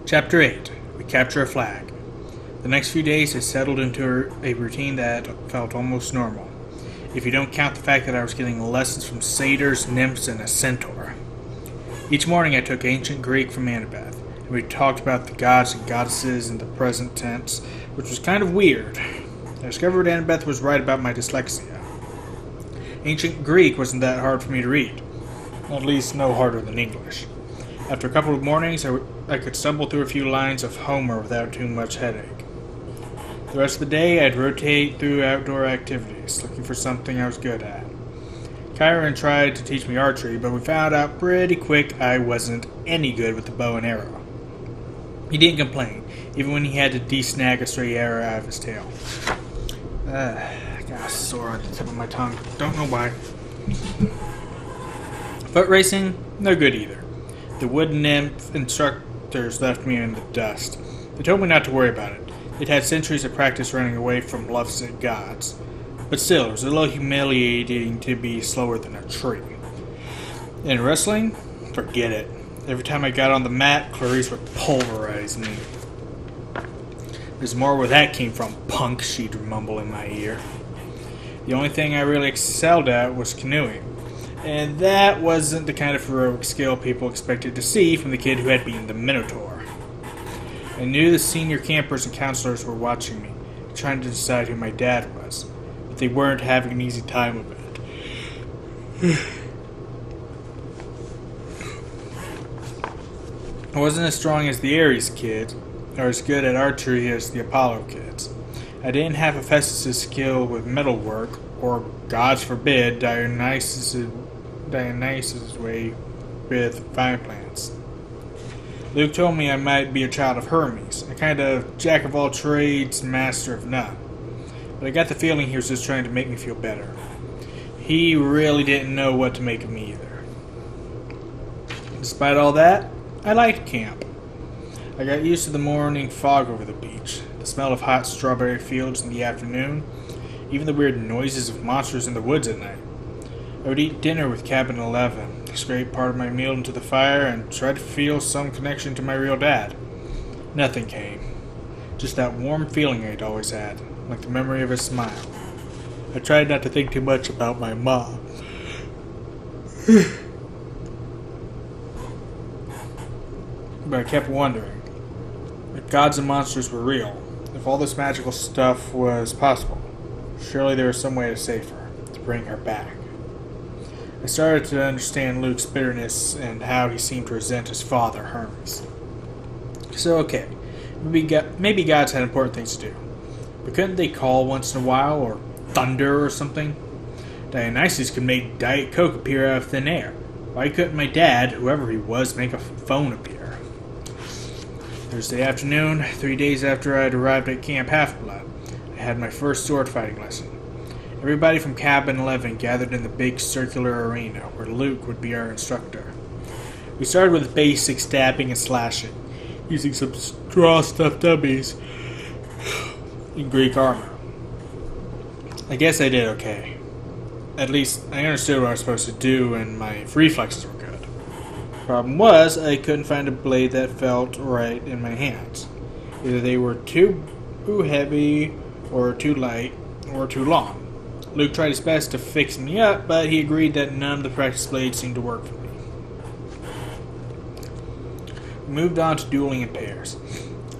Chapter 8. We Capture a Flag. The next few days had settled into a routine that felt almost normal, if you don't count the fact that I was getting lessons from satyrs, nymphs, and a centaur. Each morning I took ancient Greek from Annabeth, and we talked about the gods and goddesses in the present tense, which was kind of weird. I discovered Annabeth was right about my dyslexia. Ancient Greek wasn't that hard for me to read, at least no harder than English. After a couple of mornings, I could stumble through a few lines of Homer without too much headache. The rest of the day, I'd rotate through outdoor activities, looking for something I was good at. Kyron tried to teach me archery, but we found out pretty quick I wasn't any good with the bow and arrow. He didn't complain, even when he had to de-snag a stray arrow out of his tail. I got a sore on the tip of my tongue. Don't know why. Foot racing, no good either. The wood nymph instructors left me in the dust. They told me not to worry about it. They'd had centuries of practice running away from lovesick gods. But still, it was a little humiliating to be slower than a tree. In wrestling, forget it. Every time I got on the mat, Clarice would pulverize me. There's more where that came from, punk, she'd mumble in my ear. The only thing I really excelled at was canoeing. And that wasn't the kind of heroic skill people expected to see from the kid who had been the Minotaur. I knew the senior campers and counselors were watching me, trying to decide who my dad was, but they weren't having an easy time of it. I wasn't as strong as the Ares kids, or as good at archery as the Apollo kids. I didn't have Hephaestus' skill with metalwork, or, gods forbid, Dionysus' way with vine plants. Luke told me I might be a child of Hermes, a kind of jack-of-all-trades, master of none. But I got the feeling he was just trying to make me feel better. He really didn't know what to make of me either. Despite all that, I liked camp. I got used to the morning fog over the beach, the smell of hot strawberry fields in the afternoon, even the weird noises of monsters in the woods at night. I would eat dinner with Cabin 11, scrape part of my meal into the fire, and try to feel some connection to my real dad. Nothing came. Just that warm feeling I'd always had, like the memory of his smile. I tried not to think too much about my mom. But I kept wondering, if gods and monsters were real, if all this magical stuff was possible, surely there was some way to save her, to bring her back. I started to understand Luke's bitterness and how he seemed to resent his father, Hermes. So, okay, maybe gods had important things to do. But couldn't they call once in a while, or thunder or something? Dionysus could make Diet Coke appear out of thin air. Why couldn't my dad, whoever he was, make a phone appear? Thursday afternoon, 3 days after I'd arrived at Camp Half-Blood, I had my first sword fighting lesson. Everybody from Cabin 11 gathered in the big circular arena, where Luke would be our instructor. We started with basic stabbing and slashing, using some straw-stuffed dummies in Greek armor. I guess I did okay. At least, I understood what I was supposed to do, and my reflexes were good. Problem was, I couldn't find a blade that felt right in my hands. Either they were too heavy, or too light, or too long. Luke tried his best to fix me up, but he agreed that none of the practice blades seemed to work for me. We moved on to dueling in pairs.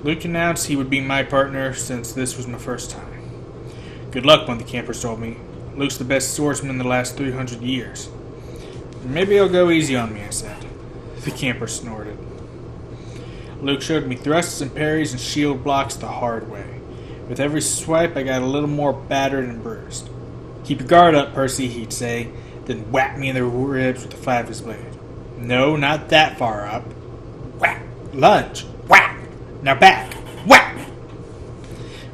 Luke announced he would be my partner since this was my first time. Good luck, one of the campers told me. Luke's the best swordsman in the last 300 years. Maybe he'll go easy on me, I said. The camper snorted. Luke showed me thrusts and parries and shield blocks the hard way. With every swipe, I got a little more battered and bruised. Keep your guard up, Percy, he'd say, then whack me in the ribs with the flat of his blade. No, not that far up. Whack! Lunge! Whack! Now back! Whack!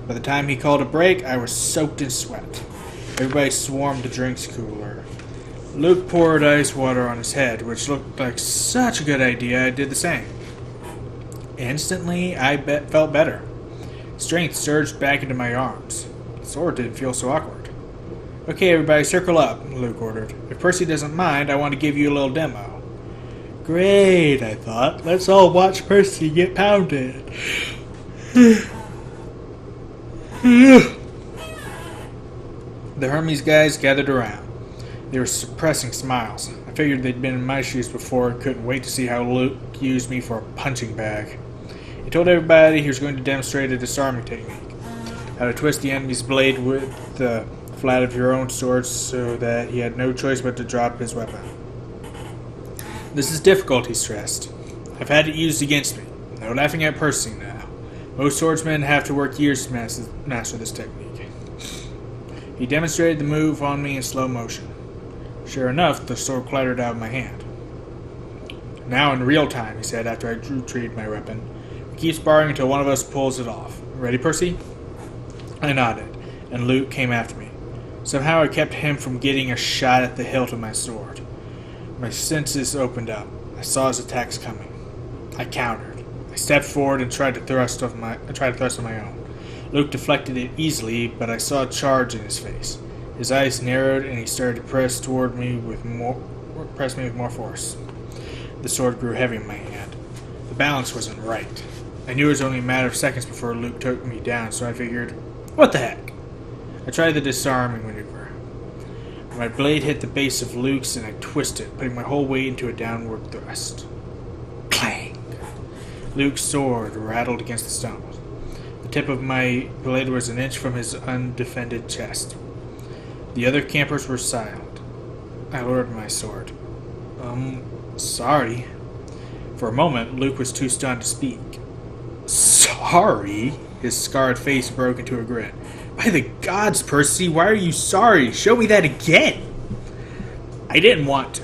By the time he called a break, I was soaked in sweat. Everybody swarmed the drinks cooler. Luke poured ice water on his head, which looked like such a good idea I did the same. Instantly, I felt better. Strength surged back into my arms. The sword didn't feel so awkward. Okay, everybody, circle up, Luke ordered. If Percy doesn't mind, I want to give you a little demo. Great, I thought. Let's all watch Percy get pounded. The Hermes guys gathered around. They were suppressing smiles. I figured they'd been in my shoes before and couldn't wait to see how Luke used me for a punching bag. He told everybody he was going to demonstrate a disarming technique. How to twist the enemy's blade with the flat of your own sword so that he had no choice but to drop his weapon. This is difficult, he stressed. I've had it used against me. No laughing at Percy now. Most swordsmen have to work years to master this technique. He demonstrated the move on me in slow motion. Sure enough, the sword clattered out of my hand. Now in real time, he said after I retrieved my weapon. We keep sparring until one of us pulls it off. Ready, Percy? I nodded, and Luke came after me. Somehow I kept him from getting a shot at the hilt of my sword. My senses opened up. I saw his attacks coming. I countered. I stepped forward and tried to thrust on my own. Luke deflected it easily, but I saw a charge in his face. His eyes narrowed, and he started to press me with more force. The sword grew heavy in my hand. The balance wasn't right. I knew it was only a matter of seconds before Luke took me down, so I figured, what the heck? I tried the disarming maneuver. My blade hit the base of Luke's, and I twisted, putting my whole weight into a downward thrust. Clang! Luke's sword rattled against the stones. The tip of my blade was an inch from his undefended chest. The other campers were silent. I lowered my sword. Sorry. For a moment, Luke was too stunned to speak. Sorry? His scarred face broke into a grin. By the gods, Percy, why are you sorry? Show me that again! I didn't want to.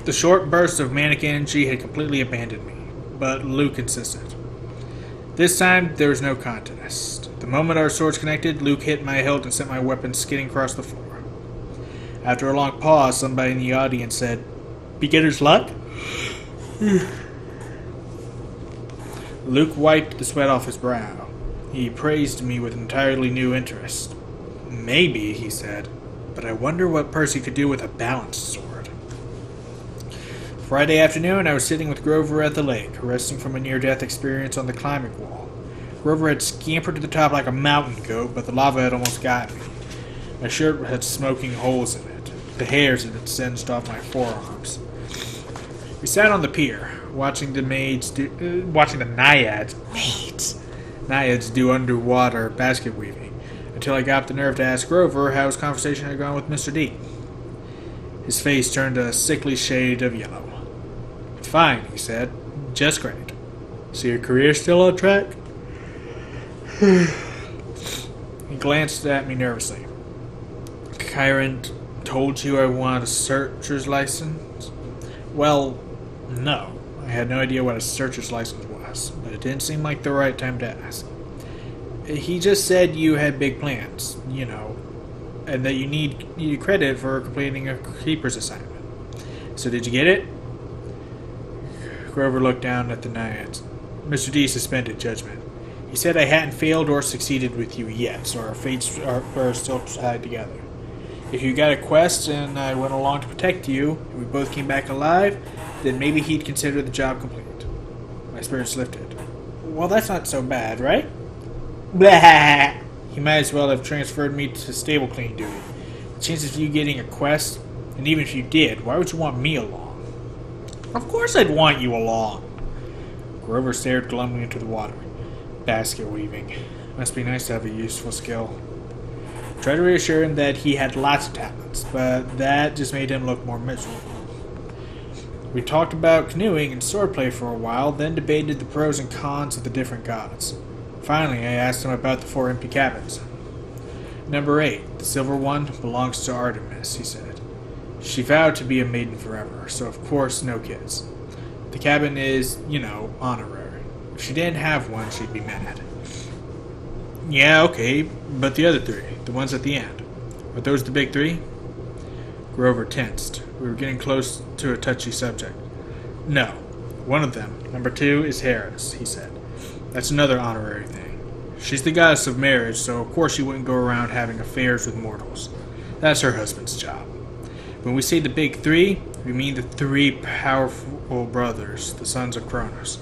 The short burst of manic energy had completely abandoned me, but Luke insisted. This time, there was no contest. The moment our swords connected, Luke hit my hilt and sent my weapon skidding across the floor. After a long pause, somebody in the audience said, Beginner's luck? Luke wiped the sweat off his brow. He praised me with entirely new interest. Maybe, he said, but I wonder what Percy could do with a balanced sword. Friday afternoon, I was sitting with Grover at the lake, resting from a near-death experience on the climbing wall. Grover had scampered to the top like a mountain goat, but the lava had almost got me. My shirt had smoking holes in it. The hairs had singed off my forearms. We sat on the pier, watching the naiads do underwater basket weaving, until I got up the nerve to ask Grover how his conversation had gone with Mr. D. His face turned a sickly shade of yellow. Fine, he said. Just great. So your career's still on track? He glanced at me nervously. Kyron told you I wanted a searcher's license? Well, no. I had no idea what a searcher's license was, but it didn't seem like the right time to ask. He just said you had big plans, and that you need credit for completing a keeper's assignment. So did you get it? Grover looked down at the naiads. Mr. D suspended judgment. He said I hadn't failed or succeeded with you yet, so our fates are still tied together. If you got a quest and I went along to protect you, and we both came back alive, then maybe he'd consider the job complete. My spirits lifted. Well, that's not so bad, right? Blah! He might as well have transferred me to stable cleaning duty. The chances of you getting a quest, and even if you did, why would you want me along? Of course I'd want you along. Grover stared glumly into the water. Basket weaving. Must be nice to have a useful skill. I tried to reassure him that he had lots of talents, but that just made him look more miserable. We talked about canoeing and swordplay for a while, then debated the pros and cons of the different gods. Finally, I asked him about the 4 empty cabins. Number 8, the silver one, belongs to Artemis, he said. She vowed to be a maiden forever, so of course no kids. The cabin is, honorary. If she didn't have one, she'd be mad. Yeah, okay, but the other 3, the ones at the end, are those the big 3? Grover tensed. We were getting close to a touchy subject. No, one of them, number 2, is Hera's, he said. That's another honorary thing. She's the goddess of marriage, so of course she wouldn't go around having affairs with mortals. That's her husband's job. When we say the big 3, We mean the three powerful brothers, the sons of Cronus.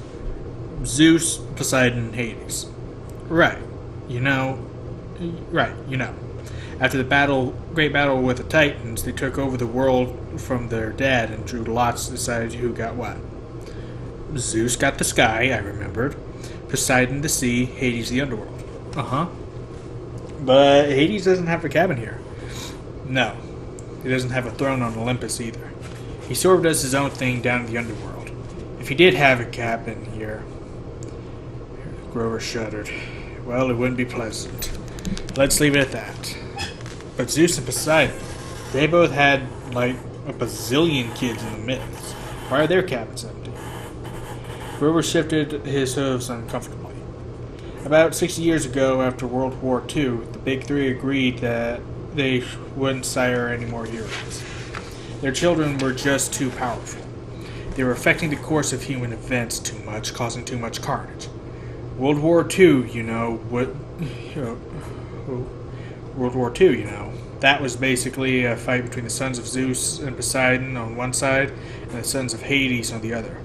Zeus, Poseidon, and Hades. Right. You know. After the great battle with the Titans, they took over the world from their dad and drew lots to decide who got what. Zeus got the sky, I remembered. Poseidon the sea, Hades the underworld. Uh-huh. But Hades doesn't have a cabin here. No. He doesn't have a throne on Olympus either. He sort of does his own thing down in the underworld. If he did have a cabin here... Grover shuddered. Well, it wouldn't be pleasant. Let's leave it at that. But Zeus and Poseidon, they both had, like, a bazillion kids in the myths. Why are their cabins empty? Grover shifted his hooves uncomfortably. About 60 years ago, after World War II, the Big Three agreed that they wouldn't sire any more heroes. Their children were just too powerful. They were affecting the course of human events too much, causing too much carnage. World War II, that was basically a fight between the sons of Zeus and Poseidon on one side and the sons of Hades on the other.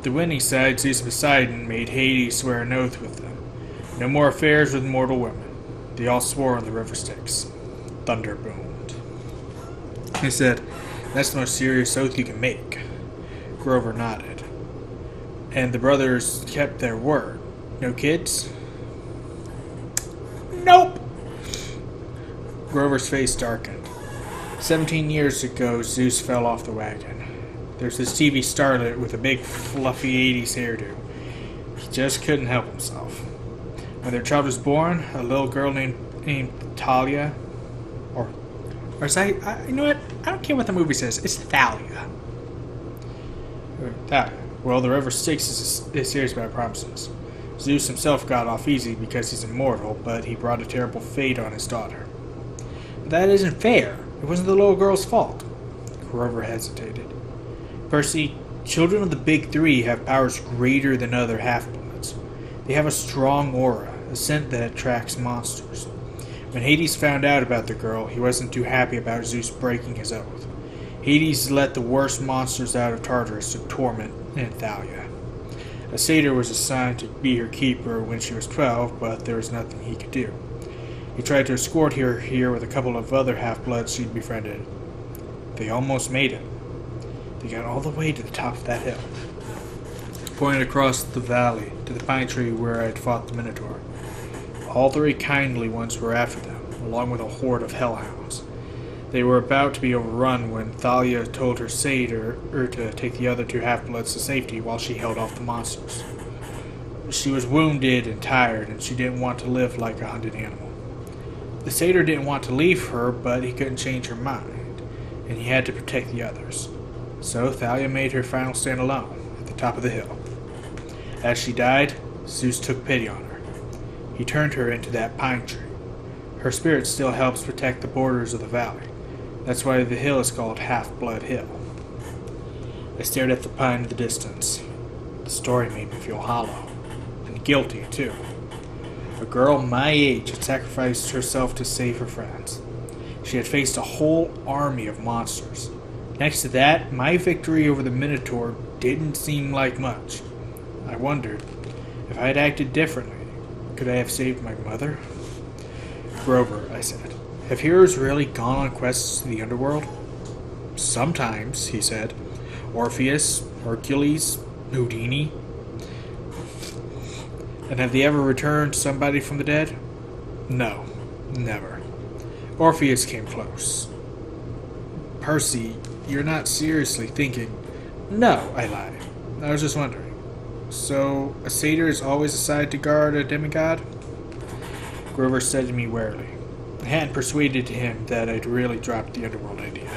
The winning side, Zeus and Poseidon, made Hades swear an oath with them. No more affairs with mortal women. They all swore on the river Styx. Thunder boomed. He said, "That's the most serious oath you can make." Grover nodded. And the brothers kept their word. No kids? Nope! Grover's face darkened. 17 years ago, Zeus fell off the wagon. There's this TV starlet with a big, fluffy 80s hairdo. He just couldn't help himself. When their child was born, a little girl named Talia, or is you know what? I don't care what the movie says. It's Thalia. Thalia. Well, the River Styx is a series about promises. Zeus himself got off easy because he's immortal, but he brought a terrible fate on his daughter. But that isn't fair. It wasn't the little girl's fault. Grover hesitated. Percy, children of the Big Three have powers greater than other half-bloods. They have a strong aura, a scent that attracts monsters. When Hades found out about the girl, he wasn't too happy about Zeus breaking his oath. Hades let the worst monsters out of Tartarus to torment Thalia. A satyr was assigned to be her keeper when she was 12, but there was nothing he could do. He tried to escort her here with a couple of other half-bloods she'd befriended. They almost made it. They got all the way to the top of that hill. Pointed across the valley to the pine tree where I'd fought the Minotaur. All three kindly ones were after them, along with a horde of hellhounds. They were about to be overrun when Thalia told her satyr to take the other two half-bloods to safety while she held off the monsters. She was wounded and tired, and she didn't want to live like a hunted animal. The satyr didn't want to leave her, but he couldn't change her mind, and he had to protect the others. So Thalia made her final stand alone, at the top of the hill. As she died, Zeus took pity on her. He turned her into that pine tree. Her spirit still helps protect the borders of the valley. That's why the hill is called Half-Blood Hill. I stared at the pine in the distance. The story made me feel hollow. And guilty, too. A girl my age had sacrificed herself to save her friends. She had faced a whole army of monsters. Next to that, my victory over the Minotaur didn't seem like much. I wondered, if I had acted differently, could I have saved my mother? Grover, I said, have heroes really gone on quests to the underworld? Sometimes, he said. Orpheus, Hercules, Houdini. And have they ever returned somebody from the dead? No, never. Orpheus came close. Percy, you're not seriously thinking... No, I lied. I was just wondering. So, a satyr is always assigned to guard a demigod? Grover said to me warily. I hadn't persuaded him that I'd really dropped the underworld idea.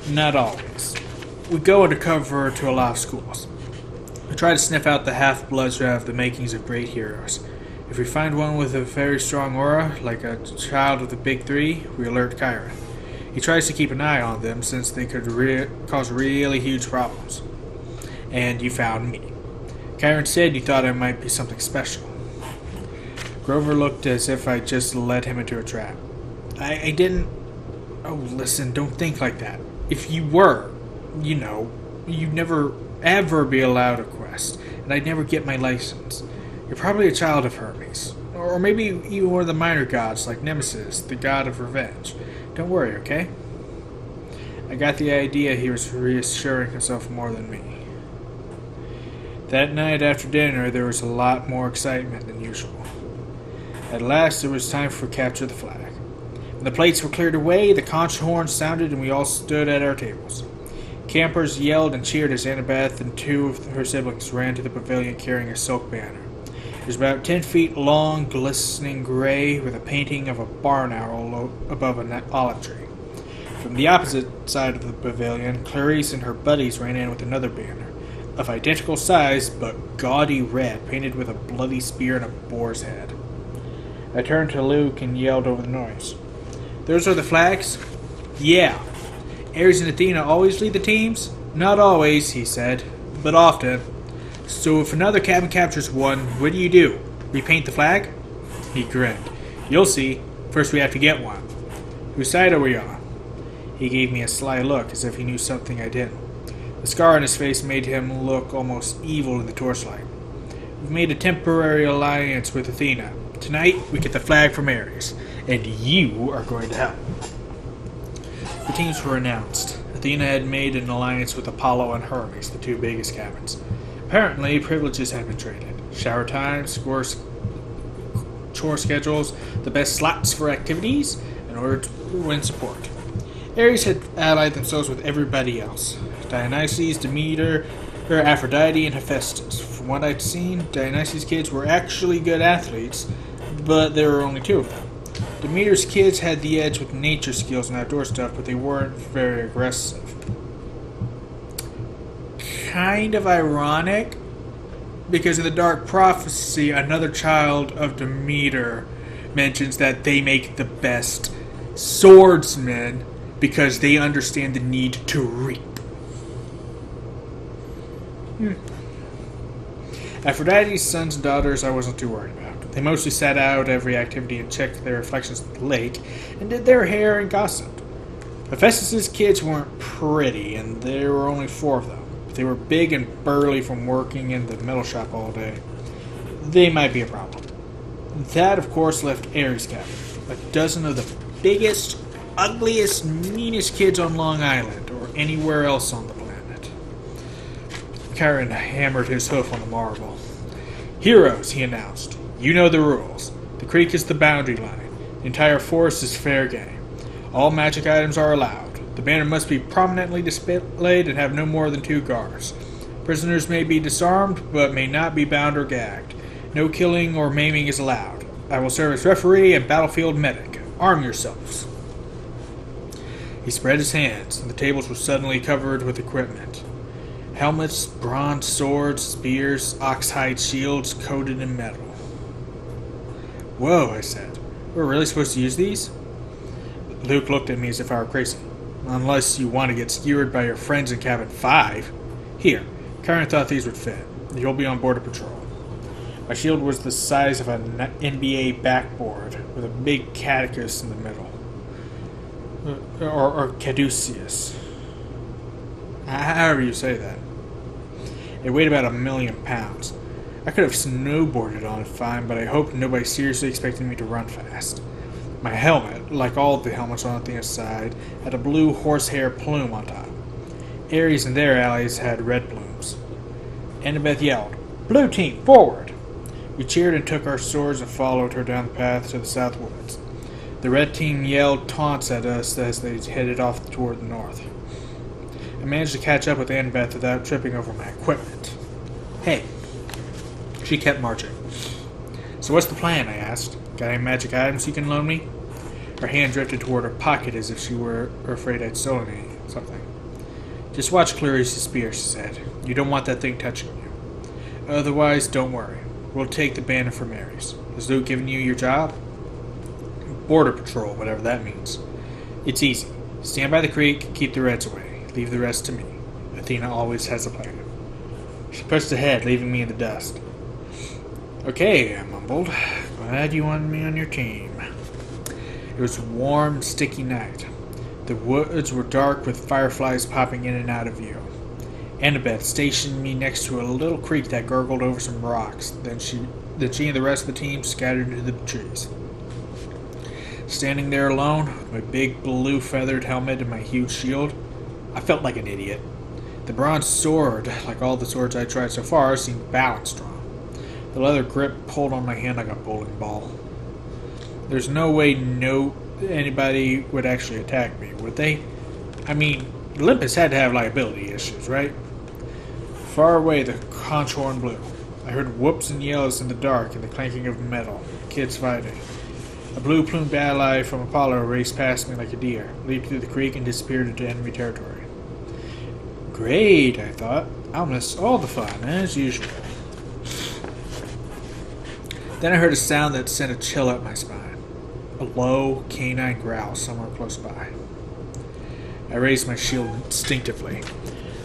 Not always. We go undercover to a lot of schools. We try to sniff out the half-bloods who have the makings of great heroes. If we find one with a very strong aura, like a child of the Big Three, we alert Chiron. He tries to keep an eye on them since they could cause really huge problems. And you found me. Chiron said you thought I might be something special. Grover looked as if I just led him into a trap. I didn't... Oh, listen, don't think like that. If you were, You know, you'd never ever be allowed a quest, and I'd never get my license. You're probably a child of Hermes. Or maybe you were the minor gods, like Nemesis, the god of revenge. Don't worry, okay? I got the idea he was reassuring himself more than me. That night after dinner, there was a lot more excitement than usual. At last, it was time for capture the flag. When the plates were cleared away, the conch horn sounded and we all stood at our tables. Campers yelled and cheered as Annabeth and two of her siblings ran to the pavilion carrying a silk banner. It was about 10 feet long, glistening gray, with a painting of a barn owl above an olive tree. From the opposite side of the pavilion, Clarice and her buddies ran in with another banner, of identical size but gaudy red, painted with a bloody spear and a boar's head. I turned to Luke and yelled over the noise. "Those are the flags?" "Yeah. Ares and Athena always lead the teams?" "Not always," he said, "but often." "So if another cabin captures one, what do? Repaint the flag?" He grinned. "You'll see. First we have to get one." "Whose side are we on?" He gave me a sly look, as if he knew something I didn't. The scar on his face made him look almost evil in the torchlight. "We've made a temporary alliance with Athena. Tonight, we get the flag from Ares, and you are going to help." The teams were announced. Athena had made an alliance with Apollo and Hermes, the two biggest cabins. Apparently, privileges had been traded. Shower times, chore schedules, the best slots for activities, in order to win support. Ares had allied themselves with everybody else. Dionysus, Demeter, Aphrodite, and Hephaestus. From what I'd seen, Dionysus' kids were actually good athletes, but there were only two of them. Demeter's kids had the edge with nature skills and outdoor stuff, but they weren't very aggressive. Kind of ironic, because in the Dark Prophecy, another child of Demeter mentions that they make the best swordsmen because they understand the need to reap. Aphrodite's sons and daughters I wasn't too worried about. They mostly sat out every activity and checked their reflections at the lake, and did their hair and gossiped. Hephaestus' kids weren't pretty, and there were only 4 of them. But they were big and burly from working in the metal shop all day. They might be a problem. That, of course, left Ares' cabin. A dozen of the biggest, ugliest, meanest kids on Long Island, or anywhere else on the planet. Chiron hammered his hoof on the marble. "Heroes," he announced. "You know the rules. The creek is the boundary line. The entire forest is fair game. All magic items are allowed. The banner must be prominently displayed and have no more than 2 guards. Prisoners may be disarmed, but may not be bound or gagged. No killing or maiming is allowed. I will serve as referee and battlefield medic. Arm yourselves." He spread his hands, and the tables were suddenly covered with equipment. Helmets, bronze swords, spears, ox-hide shields coated in metal. "Whoa," I said. "We're really supposed to use these?" Luke looked at me as if I were crazy. "Unless you want to get skewered by your friends in cabin 5. Here, Chiron thought these would fit. You'll be on board a patrol." My shield was the size of an NBA backboard, with a big caduceus in the middle. Or caduceus. However you say that. It weighed about 1,000,000 pounds. I could have snowboarded on it fine, but I hoped nobody seriously expected me to run fast. My helmet, like all of the helmets on Athena's side, had a blue horsehair plume on top. Ares and their allies had red plumes. Annabeth yelled, "Blue team, forward!" We cheered and took our swords and followed her down the path to the south woods. The red team yelled taunts at us as they headed off toward the north. I managed to catch up with Annabeth without tripping over my equipment. "Hey." She kept marching. "So what's the plan?" I asked. "Got any magic items you can loan me?" Her hand drifted toward her pocket as if she were afraid I'd stolen something. "Just watch Clarice's spear," she said. "You don't want that thing touching you. Otherwise, don't worry. We'll take the banner from Ares. Has Luke given you your job?" "Border patrol, whatever that means." "It's easy. Stand by the creek, keep the Reds away. Leave the rest to me. Athena always has a plan." She pushed ahead, leaving me in the dust. "Okay," I mumbled. "Glad you wanted me on your team." It was a warm, sticky night. The woods were dark with fireflies popping in and out of view. Annabeth stationed me next to a little creek that gurgled over some rocks. Then she and the rest of the team scattered into the trees. Standing there alone, with my big blue feathered helmet and my huge shield, I felt like an idiot. The bronze sword, like all the swords I tried so far, seemed balanced wrong. The leather grip pulled on my hand like a bowling ball. There's no way anybody would actually attack me, would they? I mean, Olympus had to have liability issues, right? Far away, the conch horn blew. I heard whoops and yells in the dark and the clanking of metal. Kids fighting. A blue-plumed ally from Apollo raced past me like a deer, leaped through the creek, and disappeared into enemy territory. Great, I thought. I'll miss all the fun, as usual. Then I heard a sound that sent a chill up my spine. A low, canine growl somewhere close by. I raised my shield instinctively.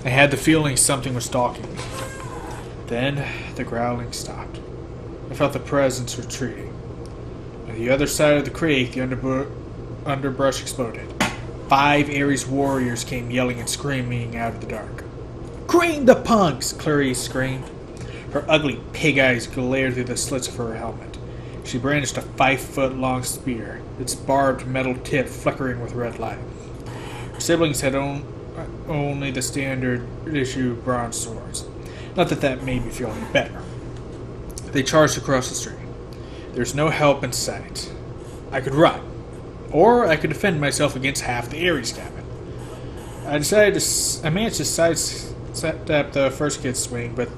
I had the feeling something was stalking me. Then the growling stopped. I felt the presence retreating. On the other side of the creek, the underbrush exploded. 5 Ares warriors came yelling and screaming out of the dark. "Cream the punks!" Clarice screamed. Her ugly pig eyes glared through the slits of her helmet. She brandished a 5-foot-long spear, its barbed metal tip flickering with red light. Her siblings had only the standard-issue bronze swords. Not that made me feel any better. They charged across the street. There was no help in sight. I could run, or I could defend myself against half the Ares cabin. I managed to sidestep the first kid's swing, but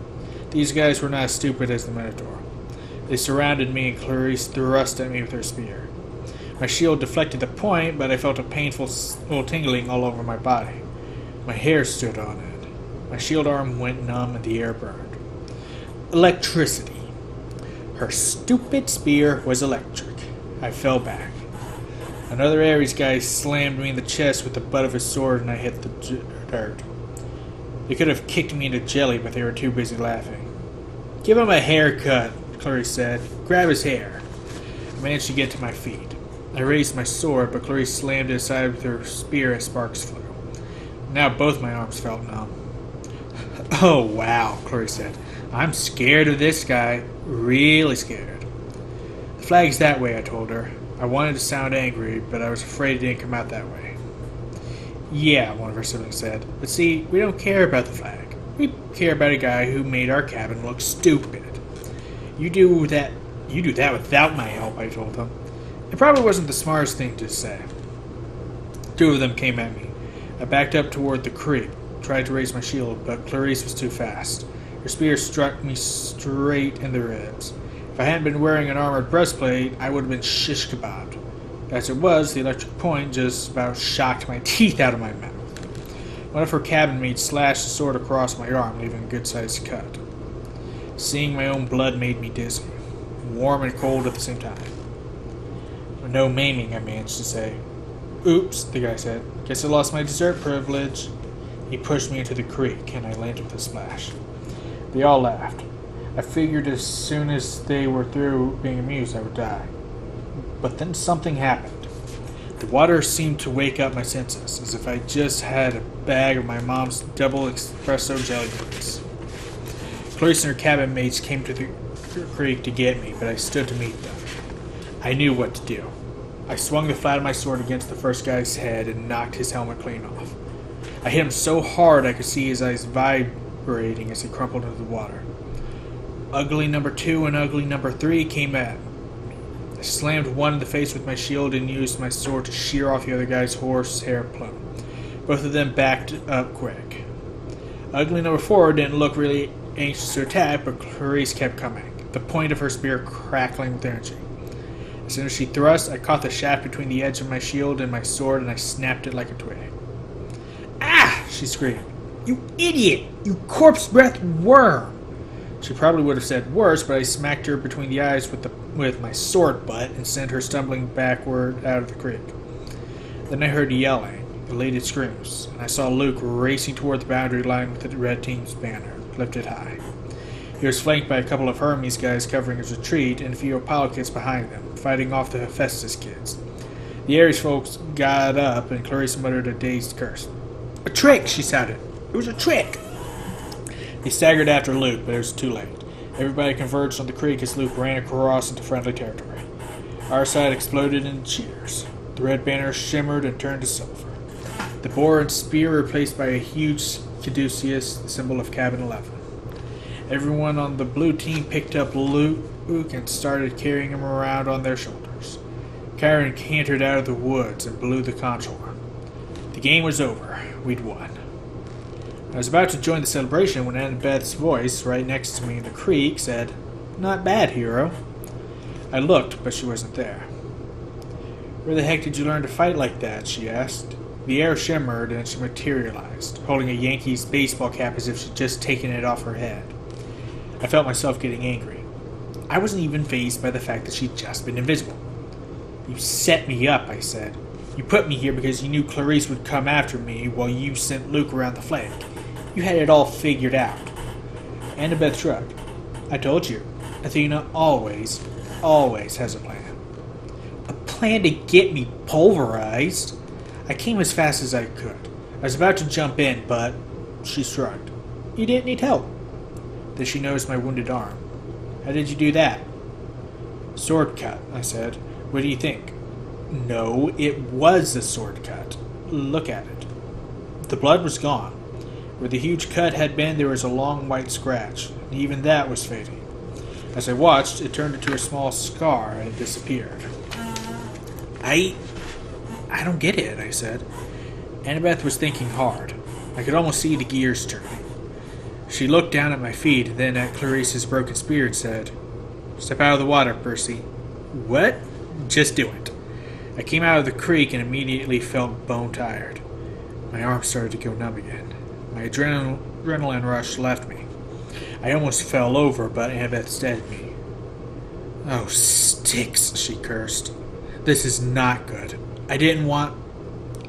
these guys were not as stupid as the Minotaur. They surrounded me, and Clarice thrust at me with her spear. My shield deflected the point, but I felt a painful tingling all over my body. My hair stood on end. My shield arm went numb and the air burned. Electricity. Her stupid spear was electric. I fell back. Another Ares guy slammed me in the chest with the butt of his sword, and I hit the dirt. They could have kicked me into jelly, but they were too busy laughing. "Give him a haircut," Clarice said. "Grab his hair." I managed to get to my feet. I raised my sword, but Clarice slammed it aside with her spear as sparks flew. Now both my arms felt numb. "Oh, wow," Clarice said. "I'm scared of this guy. Really scared." "The flag's that way," I told her. I wanted to sound angry, but I was afraid it didn't come out that way. "Yeah," one of her siblings said. "But see, we don't care about the flag. We care about a guy who made our cabin look stupid." You do that without my help," I told them. It probably wasn't the smartest thing to say. 2 of them came at me. I backed up toward the creek, tried to raise my shield, but Clarice was too fast. Her spear struck me straight in the ribs. If I hadn't been wearing an armored breastplate, I would have been shish kebabbed. As it was, the electric point just about shocked my teeth out of my mouth. One of her cabin mates slashed the sword across my arm, leaving a good-sized cut. Seeing my own blood made me dizzy, warm and cold at the same time. "No maiming," I managed to say. "Oops," the guy said. "Guess I lost my dessert privilege." He pushed me into the creek, and I landed with a splash. They all laughed. I figured as soon as they were through being amused, I would die. But then something happened. The water seemed to wake up my senses, as if I just had a bag of my mom's double espresso jelly beans. Clarice and her cabin mates came to the creek to get me, but I stood to meet them. I knew what to do. I swung the flat of my sword against the first guy's head and knocked his helmet clean off. I hit him so hard I could see his eyes vibrating as he crumpled into the water. Ugly number 2 and ugly number 3 came at me. I slammed one in the face with my shield and used my sword to shear off the other guy's horsehair plume. Both of them backed up quick. Ugly number 4 didn't look really anxious to attack, but Clarice kept coming, the point of her spear crackling with energy. As soon as she thrust, I caught the shaft between the edge of my shield and my sword, and I snapped it like a twig. "Ah!" she screamed. "You idiot! You corpse-breathed worm!" She probably would have said worse, but I smacked her between the eyes with my sword butt and sent her stumbling backward out of the creek. Then I heard yelling, elated screams, and I saw Luke racing toward the boundary line with the red team's banner, lifted high. He was flanked by a couple of Hermes guys covering his retreat and a few Apollo kids behind them, fighting off the Hephaestus kids. The Aries folks got up, and Clarice muttered a dazed curse. "A trick!" she shouted. "It was a trick!" They staggered after Luke, but it was too late. Everybody converged on the creek as Luke ran across into friendly territory. Our side exploded in cheers. The red banner shimmered and turned to silver. The boar and spear were replaced by a huge caduceus, the symbol of Cabin 11. Everyone on the blue team picked up Luke and started carrying him around on their shoulders. Kyron cantered out of the woods and blew the conch horn. The game was over. We'd won. I was about to join the celebration when Annabeth's voice, right next to me in the creek, said, "Not bad, hero." I looked, but she wasn't there. "Where the heck did you learn to fight like that?" she asked. The air shimmered and she materialized, holding a Yankees baseball cap as if she'd just taken it off her head. I felt myself getting angry. I wasn't even fazed by the fact that she'd just been invisible. "You set me up," I said. "You put me here because you knew Clarice would come after me while you sent Luke around the flank. You had it all figured out." Annabeth shrugged. "I told you, Athena always has a plan." "A plan to get me pulverized?" I came as fast as I could. I was about to jump in, but she shrugged. "You didn't need help." Then she noticed my wounded arm. "How did you do that?" "Sword cut," I said. "What do you think?" "No, it was a sword cut. Look at it." The blood was gone. Where the huge cut had been, there was a long white scratch, and even that was fading. As I watched, it turned into a small scar and disappeared. I don't get it," I said. Annabeth was thinking hard. I could almost see the gears turning. She looked down at my feet and then at Clarice's broken spear and said, "Step out of the water, Percy." "What?" "Just do it." I came out of the creek and immediately felt bone-tired. My arm started to go numb again. My adrenaline rush left me. I almost fell over, but Annabeth steadied me. "Oh, sticks," she cursed. "This is not good. I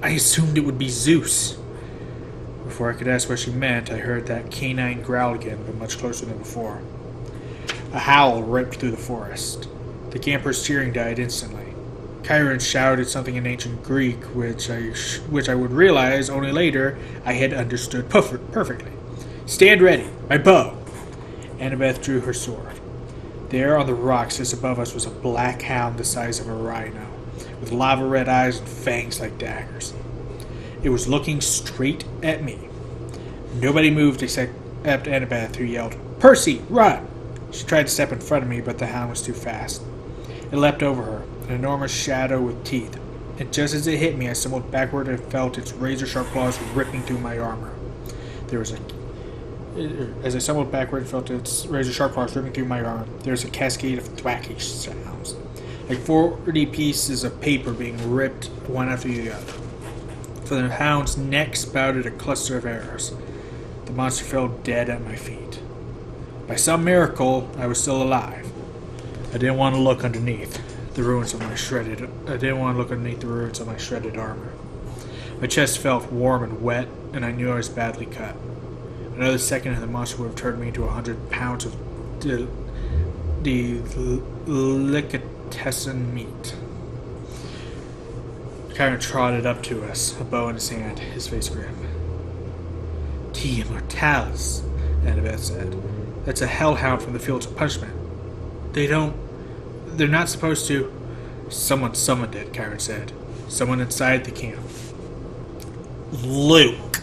assumed it would be Zeus." Before I could ask what she meant, I heard that canine growl again, but much closer than before. A howl ripped through the forest. The campers' cheering died instantly. Kyron shouted something in ancient Greek, which I would realize only later I had understood perfectly. "Stand ready! My bow!" Annabeth drew her sword. There on the rocks just above us was a black hound the size of a rhino, with lava-red eyes and fangs like daggers. It was looking straight at me. Nobody moved except Annabeth, who yelled, "Percy, run!" She tried to step in front of me, but the hound was too fast. It leapt over her, an enormous shadow with teeth, and just as it hit me, I stumbled backward and felt its razor-sharp claws ripping through my armor. As I stumbled backward and felt its razor-sharp claws ripping through my arm, there was a cascade of thwacking sounds, like 40 pieces of paper being ripped one after the other. From the hound's neck spouted a cluster of arrows. The monster fell dead at my feet. By some miracle, I was still alive. I didn't want to look underneath the ruins of my shredded armor. My chest felt warm and wet, and I knew I was badly cut. Another second and the monster would have turned me into 100 pounds of delicatessen meat. Kyron trotted up to us, a bow in his hand, his face grim. "T. Immortalis," Annabeth said. "That's a hellhound from the Fields of Punishment. They're not supposed to..." "Someone summoned it," Kyron said. "Someone inside the camp." Luke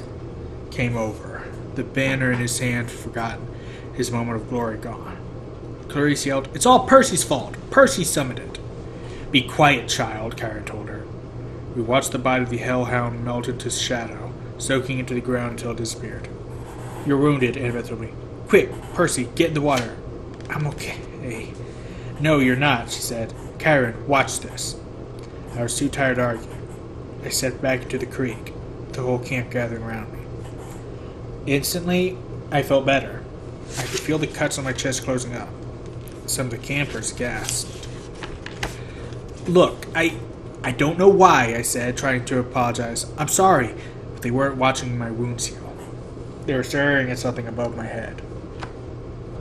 came over, the banner in his hand forgotten, his moment of glory gone. Clarice yelled, "It's all Percy's fault! Percy summoned it!" "Be quiet, child," Kyron told her. We watched the body of the hellhound melt into shadow, soaking into the ground until it disappeared. "You're wounded," Annabeth told me. "Quick, Percy, get in the water." "I'm okay." "No, you're not," she said. "Kyron, watch this." I was too tired to argue. I stepped back into the creek, the whole camp gathering around me. Instantly, I felt better. I could feel the cuts on my chest closing up. Some of the campers gasped. "Look, I don't know why," I said, trying to apologize. "I'm sorry," but they weren't watching my wounds heal. They were staring at something above my head.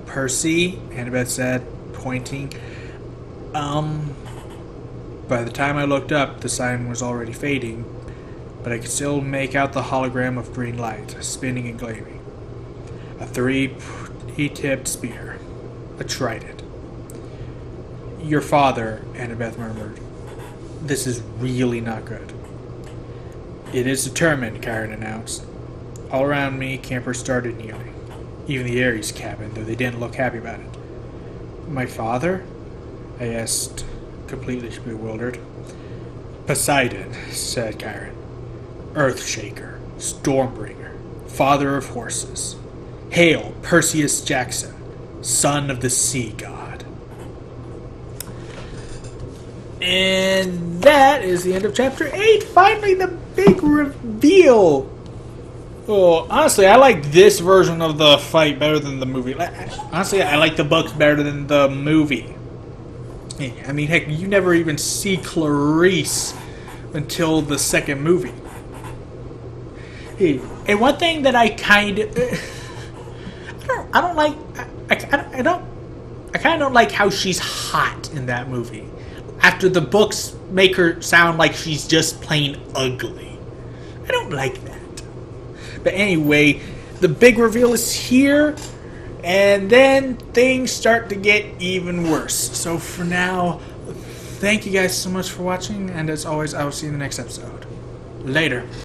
"Percy," Annabeth said, pointing. By the time I looked up, the sign was already fading, but I could still make out the hologram of green light, spinning and gleaming. A three-tipped spear. A trident. Your father, Annabeth murmured. This is really not good. It is determined, Karen announced. All around me, campers started kneeling. Even the Ares cabin, though they didn't look happy about it. My father? I asked, completely bewildered. Poseidon, said Karen. Earthshaker, Stormbringer, father of horses. Hail, Perseus Jackson, son of the sea god. And that is the end of chapter 8. Finally, the big reveal. Oh, honestly, I like this version of the fight better than the movie. Honestly, I like the books better than the movie. I mean, heck, you never even see Clarice until the second movie. And one thing that I kind of, I kind of don't like how she's hot in that movie. After the books make her sound like she's just plain ugly. I don't like that. But anyway, the big reveal is here, and then things start to get even worse. So for now, thank you guys so much for watching, and as always, I will see you in the next episode. Later.